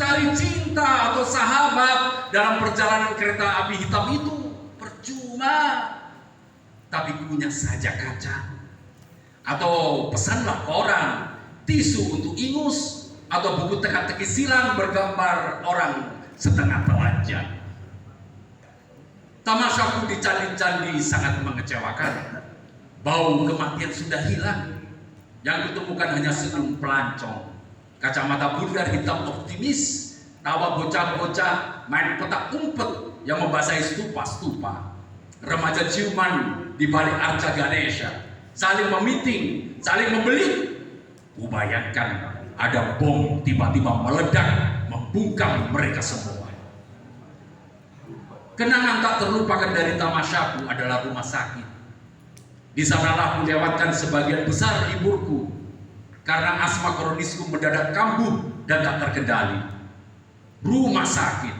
mencari cinta atau sahabat dalam perjalanan kereta api hitam itu percuma. Tapi kunyah saja kaca. Atau pesanlah koran, tisu untuk ingus, atau buku teka-teki silang bergambar orang setengah telanjang. Tamasyaku di candi-candi sangat mengecewakan. Bau kematian sudah hilang. Yang kutemukan hanya senyum pelancong, kacamata bundar hitam optimis, tawa bocah-bocah main petak umpet yang membasahi stupa-stupa, remaja ciuman di balik arca Ganesha, saling memiting, saling membelit. Kubayangkan ada bom tiba-tiba meledak membungkam mereka semua. Kenangan tak terlupakan dari tamasyaku adalah rumah sakit. Di sanalah melewatkan sebagian besar liburku karena asma kronisku mendadak kambuh dan tak terkendali. Rumah sakit,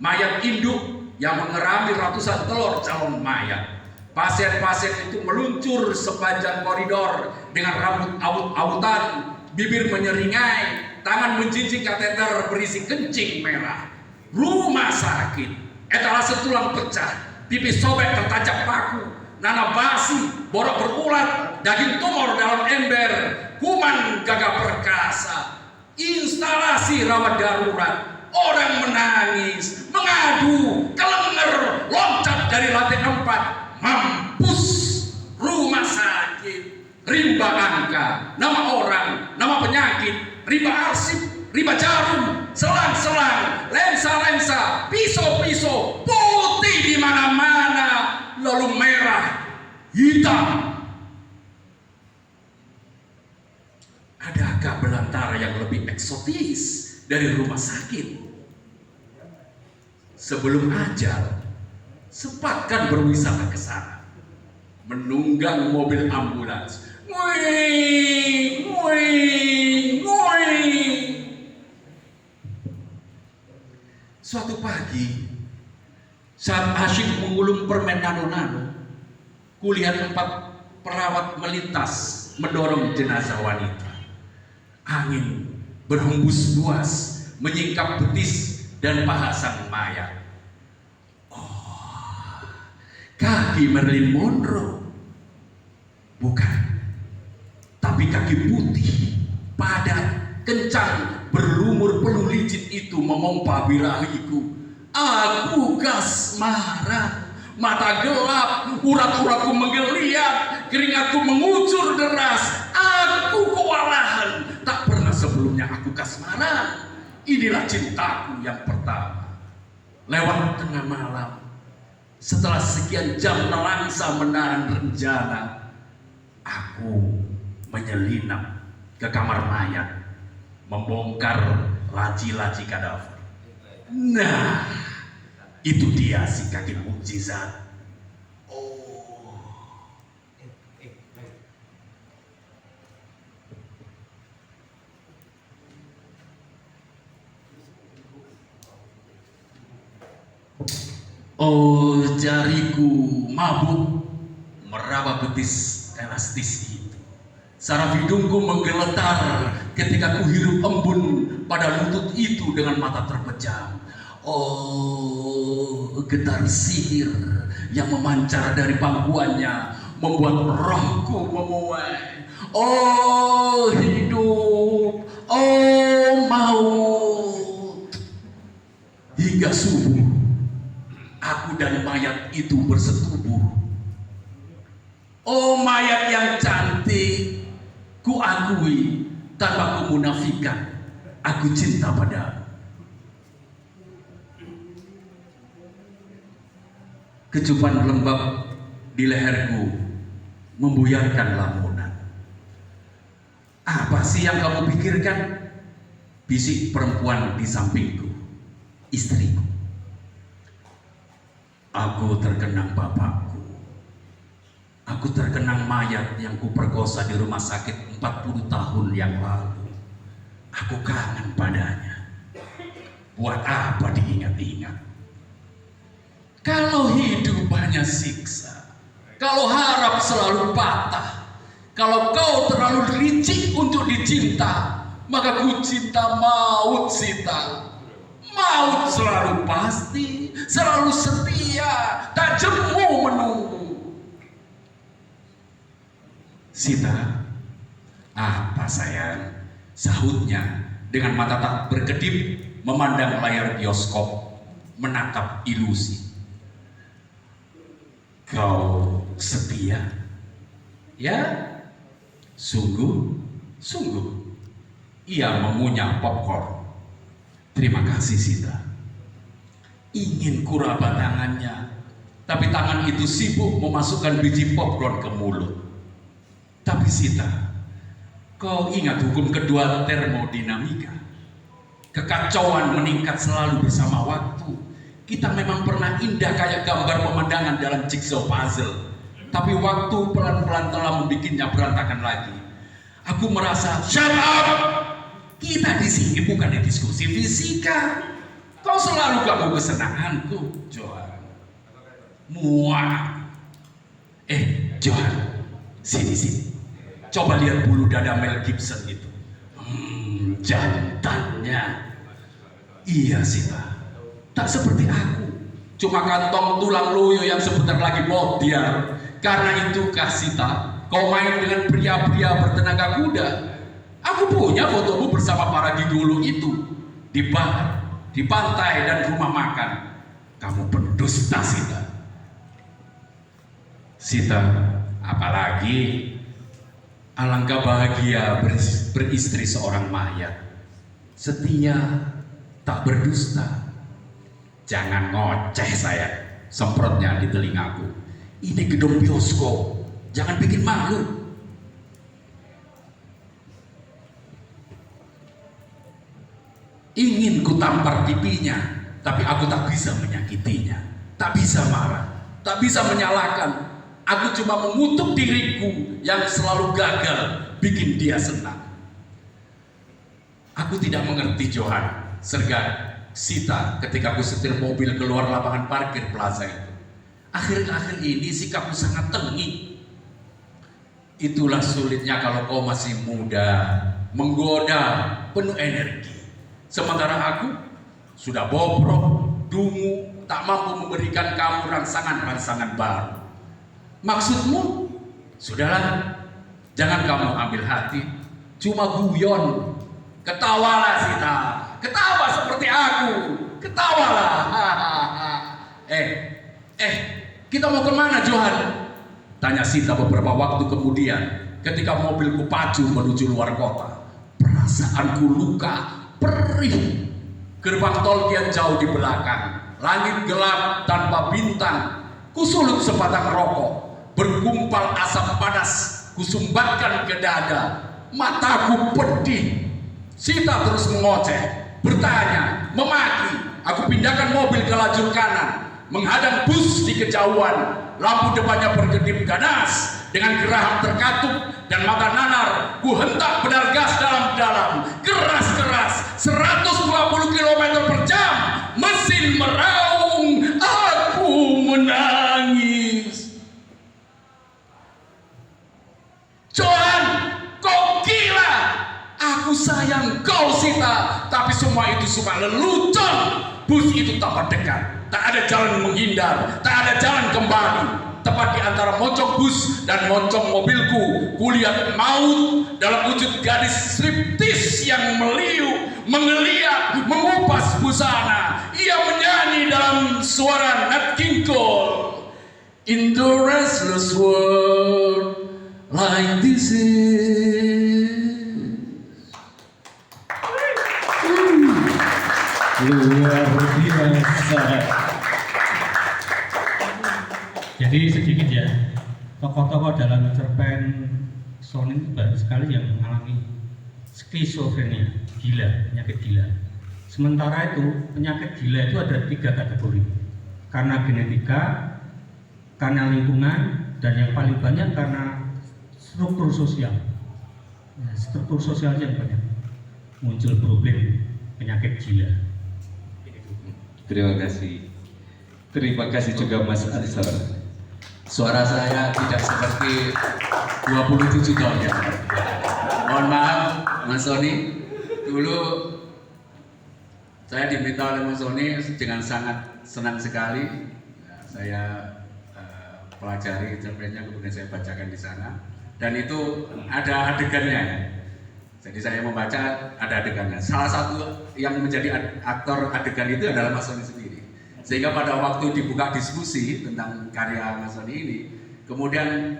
mayat induk yang mengerami ratusan telur calon mayat. Pasien-pasien itu meluncur sepanjang koridor dengan rambut awut-awutan, bibir menyeringai, tangan menjinjing kateter berisi kencing merah. Rumah sakit, etalase tulang pecah, pipi sobek tertancap paku, nanah basi, borok berulat, daging tumor dalam ember, kuman gagah perkasa, instalasi rawat darurat, orang menangis, mengadu, kelenger, loncat dari lantai 4, mampus. Rumah sakit, rimba angka, nama orang, nama penyakit, rimba arsip, rimba jarum, selang-selang, lensa-lensa, pisau-pisau, putih di mana-mana, lalu merah, hitam. Adakah belantara yang lebih eksotis dari rumah sakit? Sebelum ajal, sempatkan berwisata ke sana, menunggang mobil ambulans. Nguing, nguing, nguing. Suatu pagi, saat asyik mengulung permen nano-nano, kulihat 4 perawat melintas mendorong jenazah wanita. Angin berhembus luas, menyingkap betis dan paha sang mayat. Oh, kaki Marilyn Monroe. Bukan, tapi kaki putih, padat, kencang, berlumur peluh licin itu memompa birahiku. Aku kasmaran, mata gelap, urat-uratku menggeliat, keringatku mengucur deras. Aku kewalahan, tak pernah sebelumnya aku kasmaran. Inilah cintaku yang pertama. Lewat tengah malam, setelah sekian jam nelangsa menahan rencana, aku menyelinap ke kamar mayat, membongkar laci-laci kadaver. Nah, itu dia si kaki mukjizat. Oh, jariku mabuk meraba betis elastis itu. Saraf hidungku menggeletar ketika kuhirup embun pada lutut itu dengan mata terpejam. Oh, getar sihir yang memancar dari pangkuannya membuat rohku memuai. Oh, hidup, oh maut. Hingga subuh, aku dan mayat itu bersetubuh. Oh, mayat yang cantik, ku akui tanpa kemunafikan, aku cinta padamu. Kecupan lembab di leherku membuyarkan lamunan. Apa sih yang kamu pikirkan? Bisik perempuan di sampingku, istriku. Aku terkenang bapakku. Aku terkenang mayat yang kuperkosa di rumah sakit 40 tahun yang lalu. Aku kangen padanya. Buat apa diingat-ingat? Kalau hidup hanya siksa, kalau harap selalu patah, kalau kau terlalu licik untuk dicinta, maka ku cinta maut, Sita. Maut selalu pasti, selalu setia, tak jemu menunggu. Sita, apa sayang? Sahutnya dengan mata tak berkedip memandang layar bioskop, menatap ilusi. Kau setia? Ya, sungguh, sungguh. Ia mengunyah popcorn. Terima kasih, Sita. Ingin kuraba tangannya, tapi tangan itu sibuk memasukkan biji popcorn ke mulut. Tapi Sita, kau ingat hukum kedua termodinamika? Kekacauan meningkat selalu bersama waktu. Kita memang pernah indah kayak gambar pemandangan dalam jigsaw puzzle, tapi waktu pelan-pelan telah membuatnya berantakan lagi. Aku merasa, shut up! Kita di sini bukan diskusi fisika. Kau selalu ganggu kesenanganku, Johan. Muak. Johan, sini. Coba lihat bulu dada Mel Gibson itu. Jantannya. Iya, Sita. Tak seperti aku. Cuma kantong tulang loyo yang sebentar lagi bodiar. Karena itu, Sita, kau main dengan pria-pria bertenaga kuda. Aku punya fotomu bersama para gigolo itu di bar, di pantai dan rumah makan. Kamu pendusta, Sita. Sita, apalagi alangkah bahagia beristri seorang mayat. Setia, tak berdusta. Jangan ngoceh saya, semprotnya di telingaku. Ini gedung bioskop, jangan bikin malu. Ingin ku tampar pipinya, tapi aku tak bisa menyakitinya, tak bisa marah, tak bisa menyalahkan. Aku cuma mengutuk diriku yang selalu gagal bikin dia senang. Aku tidak mengerti, Johan, serga Sita ketika aku setir mobil keluar lapangan parkir plaza itu. Akhir-akhir ini sikapku sangat tengik. Itulah sulitnya kalau kau masih muda, menggoda, penuh energi. Sementara aku sudah bobrok, dungu, tak mampu memberikan kamu rangsangan-rangsangan baru. Maksudmu? Sudahlah, jangan kamu ambil hati. Cuma guyon. Ketawalah, Sita. Ketawa seperti aku. Ketawalah. Kita mau kemana, Johan? Tanya Sita beberapa waktu kemudian ketika mobilku pacu menuju luar kota. Perasaanku luka, perih. Gerbang tol kian jauh di belakang. Langit gelap tanpa bintang. Kusulut sebatang rokok. Bergumpal asap panas. Kusumbatkan ke dada. Mataku pedih. Sita terus mengoceh, bertanya, memaki. Aku pindahkan mobil ke lajur kanan, menghadang bus di kejauhan. Lampu depannya berkedip ganas dengan geraham terkatup dan mata nanar. Ku hentak pedal gas dalam-dalam, keras-keras, 120 km per jam. Mesin meraung, aku menangis. Johan, kau gila. Aku sayang kau, Sita, tapi semua itu cuma lelucon. Bus itu tak mendekat, tak ada jalan menghindar, tak ada jalan kembali. Tepat di antara moncong bus dan moncong mobilku, kulihat maut dalam wujud gadis striptis yang meliuk, mengeliat, mengupas busana. Ia menyanyi dalam suara Nat King Cole. In the restless world like this is. Luar biasa. Jadi sedikit ya, tokoh-tokoh dalam cerpen Sony itu banyak sekali yang mengalami skizofrenia, gila, penyakit gila. Sementara itu penyakit gila itu ada 3 kategori, karena genetika, karena lingkungan, dan yang paling banyak karena struktur sosial. Struktur sosial yang banyak muncul problem penyakit gila. Terima kasih. Terima kasih juga Mas Ansor. Suara saya tidak seperti 27 tahun yang lalu. Mohon maaf, Mas Sony. Dulu saya diminta oleh Mas Sony dengan sangat senang sekali. Saya pelajari cerpennya, kemudian saya bacakan di sana. Dan itu ada adegannya. Jadi saya membaca ada adegannya. Salah satu yang menjadi aktor adegan itu adalah Mas Sony sendiri. Sehingga pada waktu dibuka diskusi tentang karya Mas Sony ini, kemudian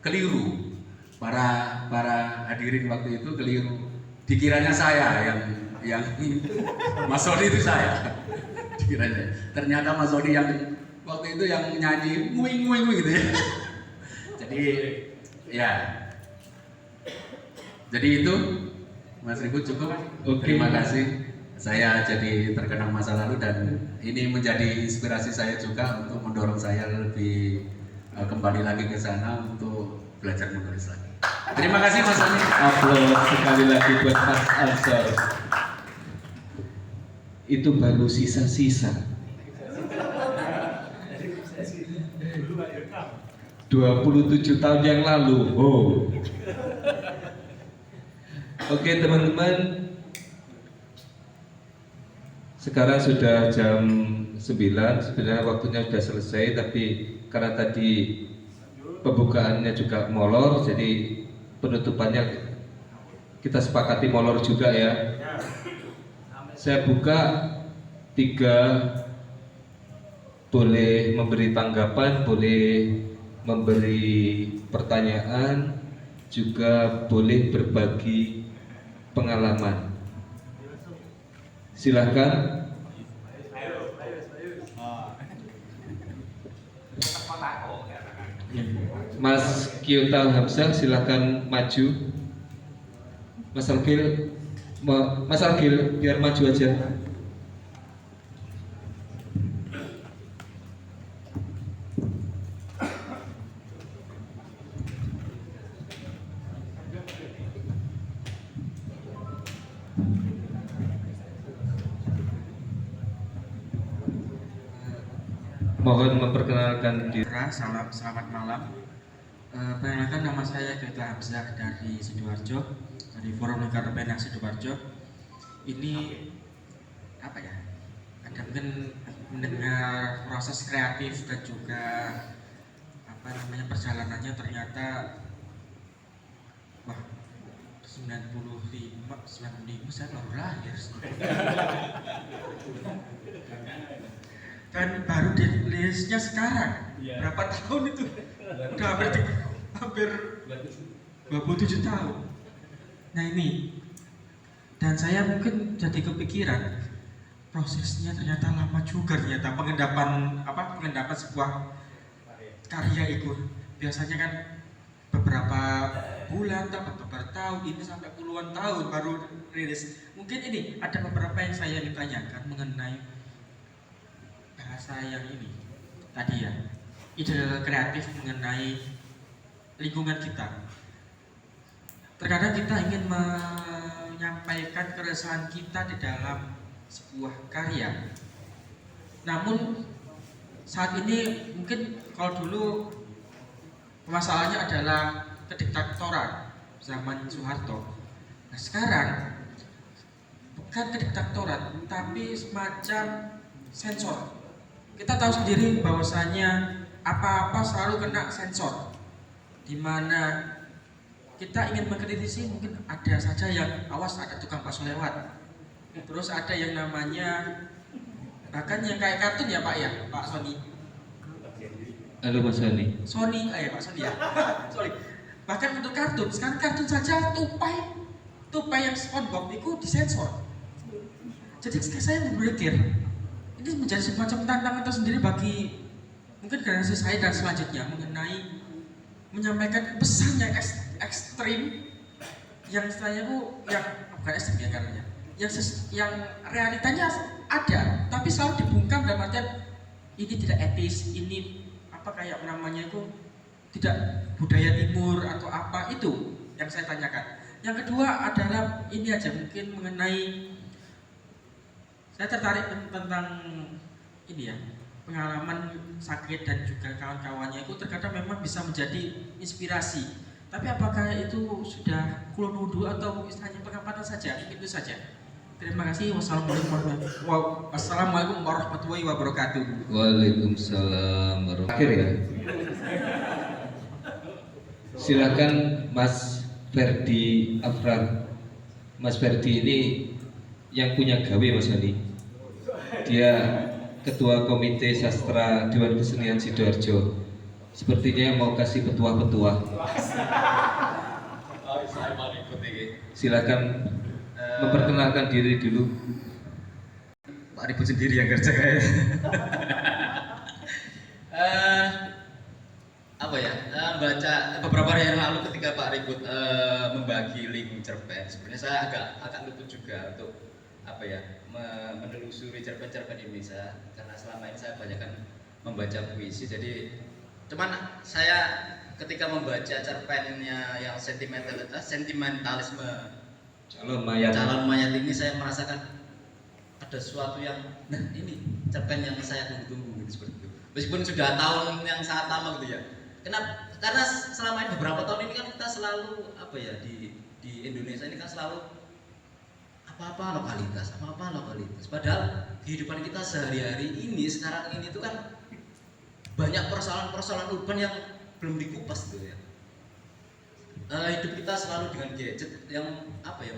keliru. Para hadirin waktu itu keliru. Dikiranya saya yang Mas Sony itu saya. Dikiranya. Ternyata Mas Sony yang waktu itu yang nyanyi nguing gitu ya. Jadi itu Mas Ribut cukup. Terima kasih. Saya jadi terkenang masa lalu dan ini menjadi inspirasi saya juga untuk mendorong saya lebih kembali lagi ke sana untuk belajar menulis lagi. Terima kasih Mas Sony. Aplaus sekali lagi buat Mas Ansor. Itu baru sisa-sisa. 27 tahun yang lalu. Oh. Oke teman-teman, sekarang sudah jam 9, sebenarnya waktunya sudah selesai, tapi karena tadi pembukaannya juga molor, jadi penutupannya kita sepakati molor juga ya. Saya buka 3, boleh memberi tanggapan, boleh memberi pertanyaan, juga boleh berbagi pengalaman. Silahkan. Mas Kyota Hamzah, silahkan maju. Mas Algil, biar maju aja. Mohon memperkenalkan diri. Selamat malam. Perkenalkan, nama saya Kyota Hamzah dari Sidoarjo, dari Forum Lingkar Pena Sidoarjo. Ini apa ya? Ada mungkin mendengar proses kreatif dan juga perjalanannya ternyata wah 95 saya baru lahir. Dan baru dirilisnya sekarang. Berapa tahun itu? Udah hampir 27 tahun. Nah ini, dan saya mungkin jadi kepikiran prosesnya ternyata lama juga, ternyata pengendapan sebuah karya itu biasanya kan beberapa bulan atau beberapa tahun, ini sampai puluhan tahun baru rilis. Mungkin ini ada beberapa yang saya ingin tanyakan mengenai bahasa yang ini tadi ya, ide kreatif mengenai lingkungan kita. Terkadang kita ingin menyampaikan keresahan kita di dalam sebuah karya, namun saat ini mungkin kalau dulu masalahnya adalah kediktatoran zaman Soeharto. Nah sekarang bukan kediktatoran tapi semacam sensor. Kita tahu sendiri bahwasanya apa-apa selalu kena sensor, dimana kita ingin mengkritisi mungkin ada saja yang awas ada tukang bakso lewat, terus ada yang namanya bahkan yang kayak kartun ya Pak Sony. Halo Mas Sony. Pak Sony ya. Sorry. Bahkan untuk kartun, sekarang kartun saja tupai yang SpongeBob itu disensor. Jadi saya berpikir ini menjadi semacam tantangan tersendiri bagi mungkin generasi saya dan selanjutnya mengenai menyampaikan pesan yang ekstrim yang saya yang bukan ekstrim ya karena yang realitanya ada tapi selalu dibungkam dalam artian ini tidak etis, ini kayak namanya itu tidak budaya timur atau apa, itu yang saya tanyakan. Yang kedua adalah ini aja mungkin mengenai saya tertarik tentang ini ya, pengalaman sakit dan juga kawan-kawannya itu terkadang memang bisa menjadi inspirasi. Tapi apakah itu sudah kulon wudhu atau istilahnya pengamatan saja? Itu saja. Terima kasih. Wassalamualaikum warahmatullahi wabarakatuh. Waalaikumsalam warahmatullahi wabarakatuh. Akhir ya. Silakan Mas Ferdi Afran. Mas Ferdi ini yang punya gawe Mas Hani. Dia Ketua Komite Sastra Dewan Kesenian Sidoarjo. Sepertinya mau kasih petuah-petuah. Silakan memperkenalkan diri dulu. Pak Ribut sendiri yang kerja kayak apa ya, baca beberapa hari yang lalu ketika Pak Ribut membagi link cerpen, sebenarnya saya agak luput juga untuk apa ya, menelusuri cerpen-cerpen Indonesia karena selama ini saya banyak membaca puisi. Jadi cuman saya ketika membaca cerpennya yang sentimentalisme Calon mayat ini, saya merasakan ada sesuatu yang, nah ini cerpen yang saya tunggu-tunggu gitu, seperti itu. Meskipun sudah tahun yang sangat lama gitu ya. Kenapa? Karena selama ini beberapa tahun ini kan kita selalu apa ya, di Indonesia ini kan selalu apa-apa lokalitas. Padahal kehidupan kita sehari-hari ini sekarang ini tuh kan banyak persoalan-persoalan urban yang belum dikupas tuh ya. Hidup kita selalu dengan gadget yang apa ya,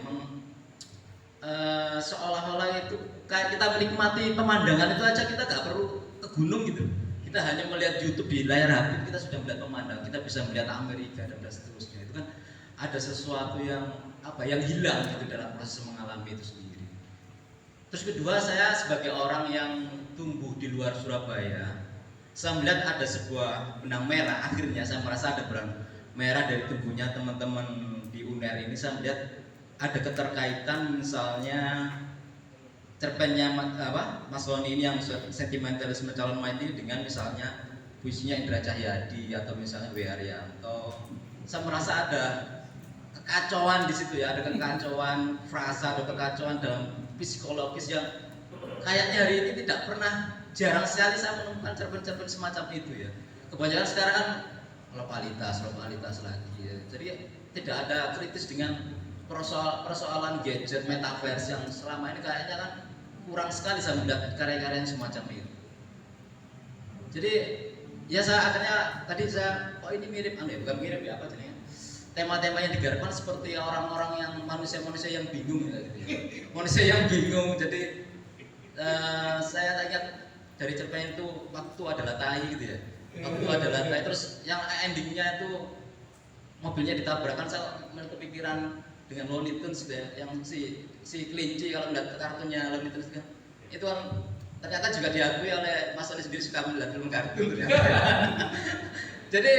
seolah-olah itu kayak kita menikmati pemandangan itu aja, kita gak perlu ke gunung gitu. Kita hanya melihat YouTube di layar HP, kita sudah melihat pemandangan, kita bisa melihat Amerika dan seterusnya. Itu kan ada sesuatu yang apa, yang hilang gitu dalam proses mengalami itu sendiri. Terus kedua, saya sebagai orang yang tumbuh di luar Surabaya, saya melihat ada sebuah benang merah. Akhirnya saya merasa ada benang merah dari tubuhnya teman-teman di UNER ini. Saya melihat ada keterkaitan, misalnya cerpennya Mas Loni ini yang sentimentalisme calon mayat ini dengan misalnya puisinya Indra Cahyadi atau misalnya W. Haryanto. Saya merasa ada kekacauan di situ ya, ada kekacauan frasa, ada kekacauan dalam psikologis yang kayaknya hari ini tidak pernah, jarang sekali saya menemukan cerpen-cerpen semacam itu ya. Kebanyakan sekarang kan lokalitas lagi ya. Jadi tidak ada kritis dengan persoalan gadget, metaverse yang selama ini kayaknya kan kurang sekali saya melihat karya-karya yang semacam itu. Jadi ya saya akhirnya tadi kok ini mirip bukan mirip ya, apa jadinya, tema-tema yang digarapkan seperti orang-orang yang manusia-manusia yang bingung ya, gitu ya. Manusia yang bingung. Jadi saya ingat dari cerpen itu, waktu adalah tai gitu ya. Waktu adalah tai, terus yang endingnya itu mobilnya ditabrakkan. Saya kepikiran dengan Looney Tunes gitu ya, yang si kelinci kalau melihat kartunnya Looney Tunes kan, itu kan ternyata juga diakui oleh Mas Oli sendiri suka melihat film kartun ternyata. Jadi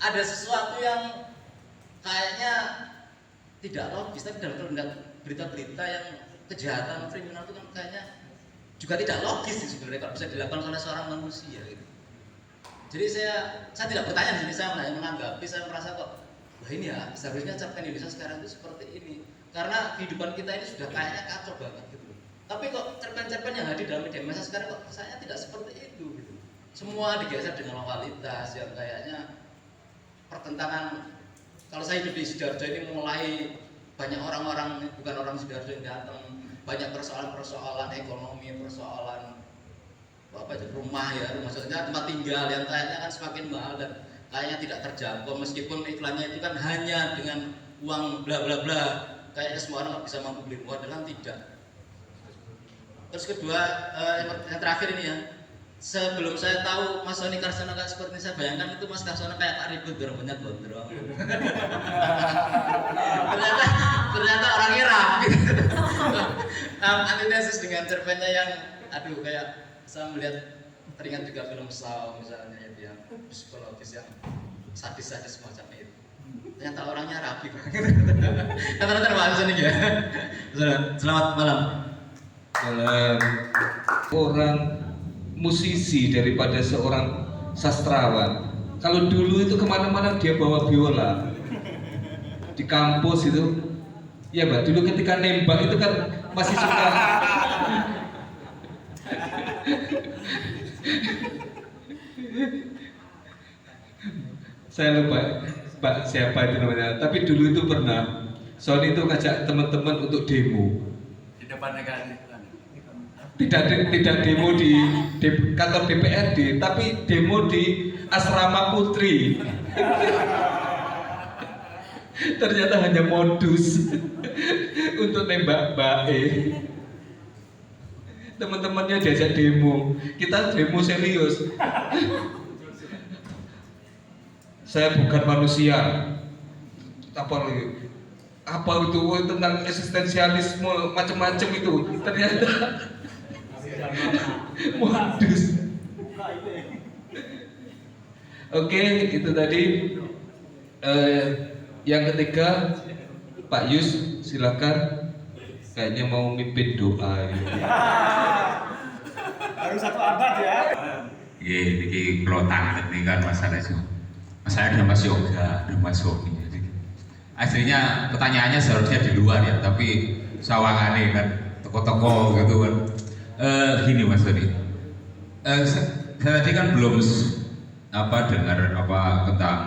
ada sesuatu yang kayaknya tidak logis, tapi dalam berita-berita yang kejahatan kriminal itu kan kayaknya juga tidak logis sih sebenarnya kalau bisa dilakukan oleh seorang manusia gitu. Jadi saya tidak bertanya di sini, saya hanya menanggapi. Saya merasa kok, wah ini ya seharusnya cerpen Indonesia sekarang itu seperti ini, karena kehidupan kita ini sudah kayaknya kacau banget gitu. Tapi kok cerpen-cerpen yang hadir dalam media massa sekarang kok saya tidak seperti itu gitu. Semua digeser dengan lokalitas yang kayaknya pertentangan. Kalau saya hidup di Sidoarjo ini mulai banyak orang-orang, bukan orang Sidoarjo yang datang, banyak persoalan-persoalan ekonomi, persoalan apa aja, rumah maksudnya tempat tinggal yang kayaknya kan semakin mahal dan kayaknya tidak terjangkau, meskipun iklannya itu kan hanya dengan uang bla bla bla, kayaknya semua orang nggak bisa mampu beli rumah, dan tidak. Terus kedua, yang terakhir ini ya, sebelum saya tahu Mas Soni Karsono kayak seperti ini, saya bayangkan itu Mas Karsono kayak Pak Ribut, rambutnya gondrong. ternyata orangnya rapi. Antitesis dengan cerpennya yang aduh, kayak saya melihat, teringat juga film Saw misalnya itu yang psikologis yang sadis-sadis semacam itu. Ternyata orangnya rapi banget. Kata-kata Mas Soni ya. Selamat malam. Orang musisi daripada seorang sastrawan. Kalau dulu itu kemana-mana dia bawa biola di kampus itu, ya Mbak. Dulu ketika nembak itu kan masih suka. Saya lupa. Pak siapa itu namanya, tapi dulu itu pernah Sony itu ngajak teman-teman untuk demo. Di depan negara. Tidak demo di kantor DPRD, tapi demo di asrama putri. Ternyata hanya modus untuk nembak Mbak E. Teman-temannya diajak demo, kita demo serius. Saya bukan manusia. Apa itu tentang eksistensialisme macam-macam itu, ternyata modus. Oke, itu tadi. Yang ketiga, Pak Yus, silakan. Kayaknya mau mimpin doa. Harus 1 abad ya. Ini kalau tangan ini kan masalah itu. Masalah ada Mas Yoga, ada Mas Sofi. Aslinya pertanyaannya seharusnya di luar ya, tapi sawangannya kan toko-toko gitu kan. Gini Mas Doni, saya tadi kan belum dengar tentang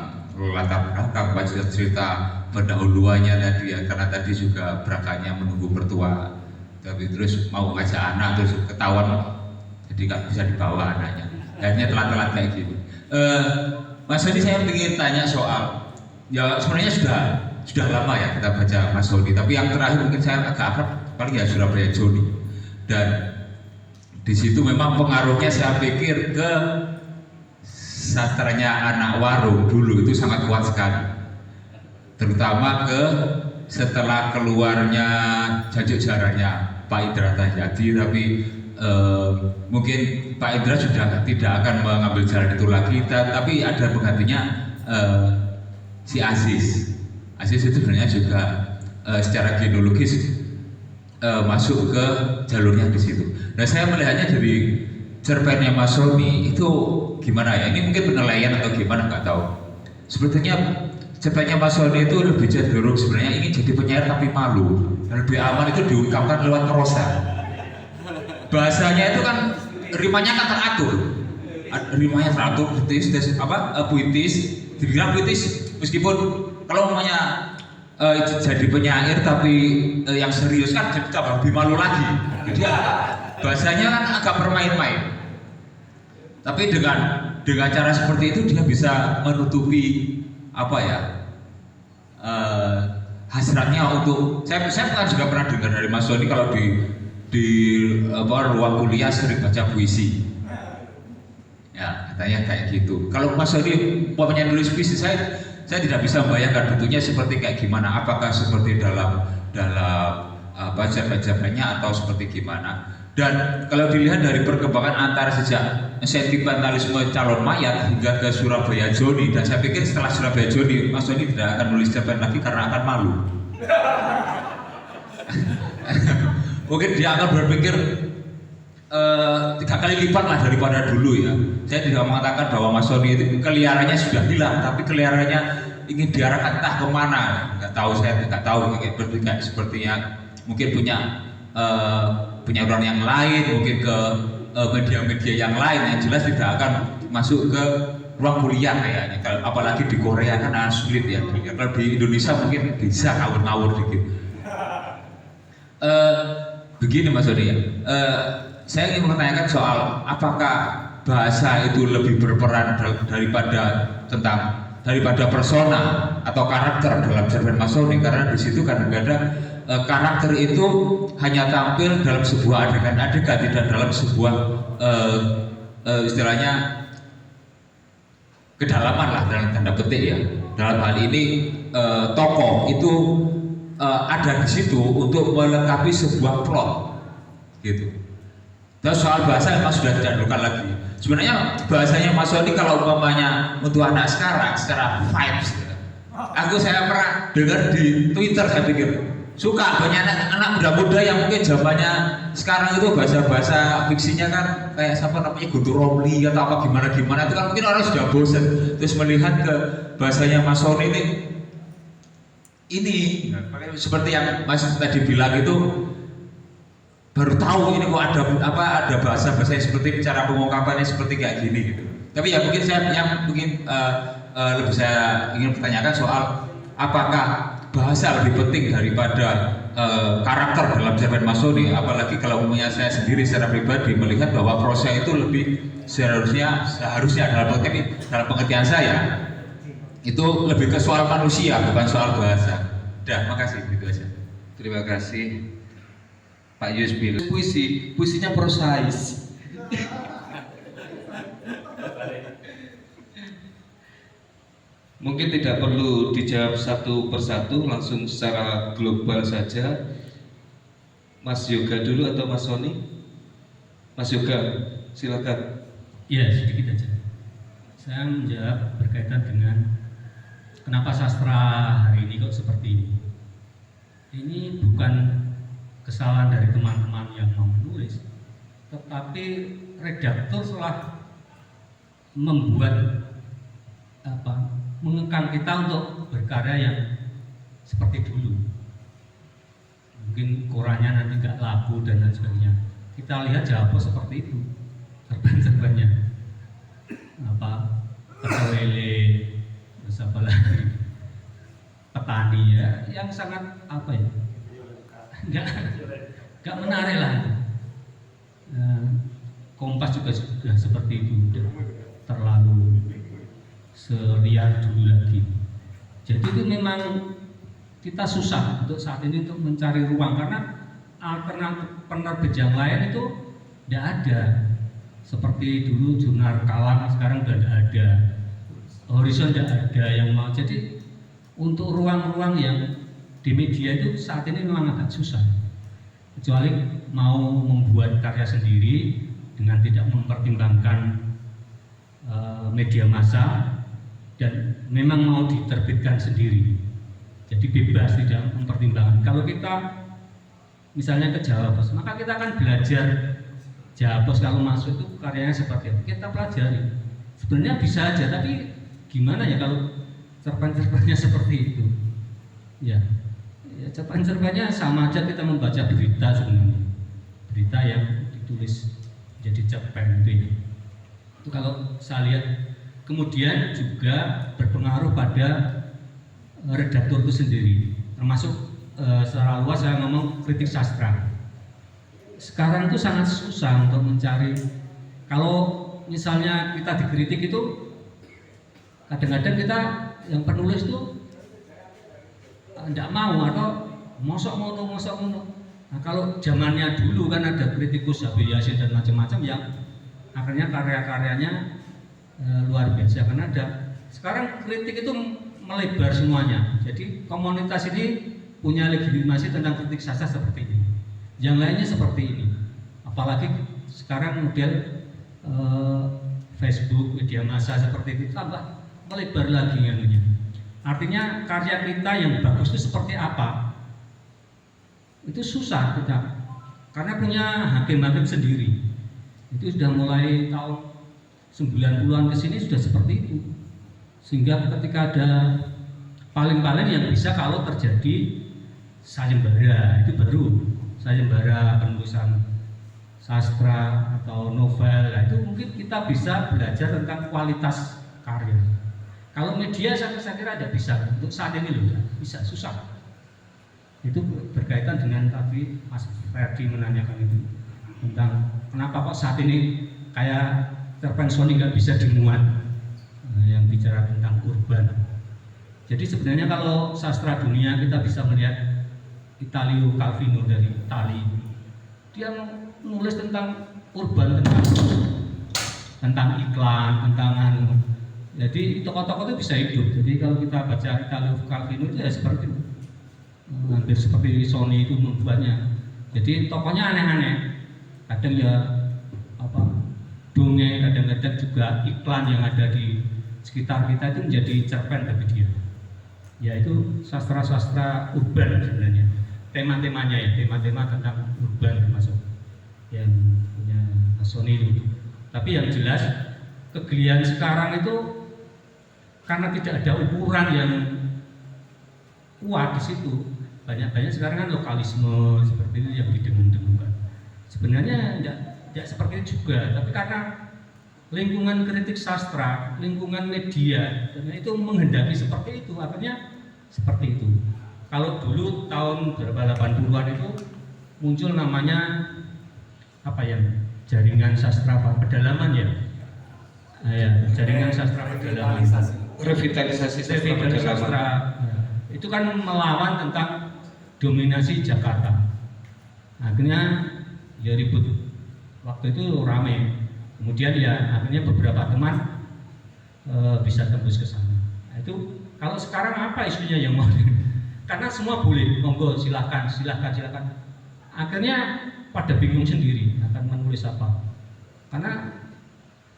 latar belakang cerita pendahuluannya tadi ya, karena tadi juga berangkatnya menunggu mertua, tapi terus mau ngajak anak terus ketahuan, jadi nggak bisa dibawa anaknya, akhirnya telat-telat kayak gitu. Mas Doni, saya ingin tanya soal, ya sebenarnya sudah lama ya kita baca Mas Doni, tapi yang terakhir mungkin saya agak akrab paling ya Surabaya Joni, dan di situ memang pengaruhnya saya pikir ke sastranya anak warung dulu itu sangat kuat sekali, terutama ke setelah keluarnya Jajuk Jaranya Pak Indra Tahyadi, tapi mungkin Pak Indra sudah tidak akan mengambil jalan itu lagi, tapi ada penggantinya si Aziz itu sebenarnya juga secara genealogis masuk ke jalurnya di situ. Nah, saya melihatnya dari cerpennya Mas Roni itu gimana ya? Ini mungkin penilaian atau gimana nggak tahu. Sebetulnya cerpennya Mas Roni itu lebih cenderung sebenarnya ingin jadi penyair tapi malu. Dan lebih aman itu diungkapkan lewat prosa. Bahasanya itu kan rimanya kan teratur. Rimanya teratur, puitis, dibilang puitis meskipun kalau namanya jadi penyair tapi yang serius kan jadi lebih malu lagi. Jadi bahasanya kan agak bermain-main. Tapi dengan cara seperti itu dia bisa menutupi hasratnya untuk saya kan juga pernah dengar dari Mas Doni kalau di ruang kuliah sering baca puisi. Ya, katanya kayak gitu. Kalau Mas Doni umpamanya nulis puisi, saya tidak bisa membayangkan bentuknya seperti kayak gimana. Apakah seperti dalam cerpen-cerpennya atau seperti gimana? Dan kalau dilihat dari perkembangan antara sejak sentimentalisme calon mayat hingga ke Surabaya Joni, dan saya pikir setelah Surabaya Joni, Mas Doni tidak akan nulis cerpen lagi karena akan malu. Mungkin dia akan berpikir 3 kali lipat lah daripada dulu ya. Saya tidak mengatakan bahwa Mas Doni itu keliarannya sudah hilang, tapi keliarannya ingin diarahkan entah kemana. Saya nggak tahu kayak sepertinya mungkin punya orang yang lain, mungkin ke media-media yang lain yang jelas tidak akan masuk ke ruang kuliah kayaknya. Apalagi di Korea kan sulit ya. Kalau di Indonesia mungkin bisa ngawur-ngawur dikit. Begini Mas Doni ya. Saya ingin menanyakan soal apakah bahasa itu lebih berperan daripada persona atau karakter dalam cerpen Mas Doni, karena di situ kadang-kadang karakter itu hanya tampil dalam sebuah adegan-adegan, tidak dalam sebuah istilahnya kedalaman lah dalam tanda petik ya. Dalam hal ini tokoh itu ada di situ untuk melengkapi sebuah plot gitu. Terus soal bahasa memang sudah tidak dilakukan lagi. Sebenarnya bahasanya Mas Doni kalau umpamanya untuk anak sekarang secara vibes gitu. Saya pernah dengar di Twitter, saya pikir suka banyak anak muda-muda yang mungkin zamannya sekarang itu bahasa fiksinya kan kayak siapa namanya Guntur Romli atau apa gimana itu kan mungkin orang sudah bosan, terus melihat ke bahasanya Mas Doni ini seperti yang Mas tadi bilang itu baru tahu ini kok ada bahasa yang seperti cara pengungkapannya seperti kayak gini gitu. Tapi ya mungkin saya yang mungkin lebih saya ingin pertanyakan soal apakah bahasa lebih penting daripada karakter dalam cerpen Masoni, apalagi kalau umumnya saya sendiri secara pribadi melihat bahwa prosa itu lebih seharusnya dalam pengertian saya itu lebih ke soal manusia bukan soal bahasa. Dah, makasih gitu aja. Terima kasih Pak Yusbil. Puisinya prosais. Mungkin tidak perlu dijawab satu persatu, langsung secara global saja. Mas Yoga dulu atau Mas Soni? Mas Yoga, silakan. Ya, sedikit aja. Saya menjawab berkaitan dengan kenapa sastra hari ini kok seperti ini. Ini bukan kesalahan dari teman-teman yang mau menulis, tetapi redaktur telah membuat mengekang kita untuk berkarya yang seperti dulu. Mungkin korannya nanti nggak laku dan lain sebagainya. Kita lihat Jawa Pos seperti itu, serban-serbannya petawele, terus apa lagi, petani ya, yang sangat nggak menarik lah. Kompas juga sudah seperti itu, udah terlalu seliar dulu lagi. Jadi itu memang kita susah untuk saat ini untuk mencari ruang karena alternatif penerbit yang lain itu tidak ada. Seperti dulu jurnal Kalam, sekarang sudah tidak ada. Horizon tidak ada yang mau. Jadi untuk ruang-ruang yang di media itu saat ini memang agak susah. Kecuali mau membuat karya sendiri dengan tidak mempertimbangkan media massa dan memang mau diterbitkan sendiri, jadi bebas tidak mempertimbangkan. Kalau kita misalnya ke Jawa Pos, maka kita akan belajar Jawa Pos kalau masuk itu karyanya seperti apa, kita pelajari. Sebenarnya bisa aja, tapi gimana ya kalau cerpen-cerpennya seperti itu? Ya cerpen-cerpennya sama aja kita membaca berita sebenarnya, berita yang ditulis jadi cerpen itu. Itu kalau saya lihat. Kemudian juga berpengaruh pada redaktur itu sendiri, termasuk secara luas saya ngomong kritik sastra. Sekarang itu sangat susah untuk mencari. Kalau misalnya kita dikritik itu kadang-kadang kita yang penulis itu tidak mau atau mosok ngono. Nah, kalau zamannya dulu kan ada kritikus Habib Yasin dan macam-macam yang akhirnya karya-karyanya luar biasa karena ada. Sekarang kritik itu melebar semuanya. Jadi komunitas ini punya legitimasi tentang kritik sastra seperti ini. Yang lainnya seperti ini. Apalagi sekarang model Facebook, media massa seperti itu tambah melebar lagi anunya. Artinya karya kita yang bagus itu seperti apa? Itu susah kita. Karena punya hakim-hakim sendiri. Itu sudah mulai tahun 90-an ke sini sudah seperti itu. Sehingga ketika ada paling-paling yang bisa kalau terjadi sayembara, itu baru sayembara penulisan sastra atau novel, nah itu mungkin kita bisa belajar tentang kualitas karya. Kalau media saya kira ada bisa, untuk saat ini loh bisa, susah. Itu berkaitan dengan tadi Mas Ferdi menanyakan itu tentang kenapa kok saat ini kayak cerpen Sony nggak bisa dimuat yang bicara tentang urban. Jadi sebenarnya kalau sastra dunia kita bisa melihat Italo Calvino dari Itali, dia menulis tentang urban, tentang iklan, tentang jadi tokoh-tokoh itu bisa hidup. Jadi kalau kita baca Italo Calvino itu ya seperti itu, hampir seperti Sony itu membuatnya. Jadi tokohnya aneh-aneh, kadang ya dongeng, kadang-kadang juga iklan yang ada di sekitar kita itu menjadi cerpen bagi dia. Ya itu sastra-sastra urban sebenarnya. Tema-temanya ya, tema-tema tentang urban termasuk yang punya Sony itu. Tapi yang jelas kegelian sekarang itu karena tidak ada ukuran yang kuat di situ. Banyak-banyak sekarang kan lokalisme seperti itu yang didengung-dengungkan. Sebenarnya tidak seperti itu juga, tapi karena lingkungan kritik sastra, lingkungan media, dan itu menghendaki seperti itu, akhirnya seperti itu. Kalau dulu tahun berapa 80-an itu muncul namanya apa ya, jaringan sastra pedalaman ya, jaringan sastra pedalaman, Revitalisasi sastra revitalisasi pedalaman. sastra, itu kan melawan tentang dominasi Jakarta. Akhirnya ya ribut, waktu itu rame. Kemudian ya akhirnya beberapa teman bisa tembus ke sana. Nah, itu kalau sekarang apa isunya yang mau? Karena semua boleh, monggo silakan. Akhirnya pada bingung sendiri akan menulis apa. Karena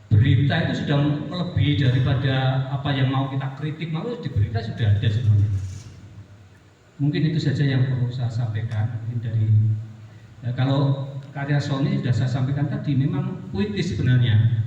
berita itu sudah melebihi daripada apa yang mau kita kritik, malu di berita sudah ada semuanya. Mungkin itu saja yang perlu saya sampaikan. Dari kalau karya Sony sudah saya sampaikan tadi, memang puitis sebenarnya.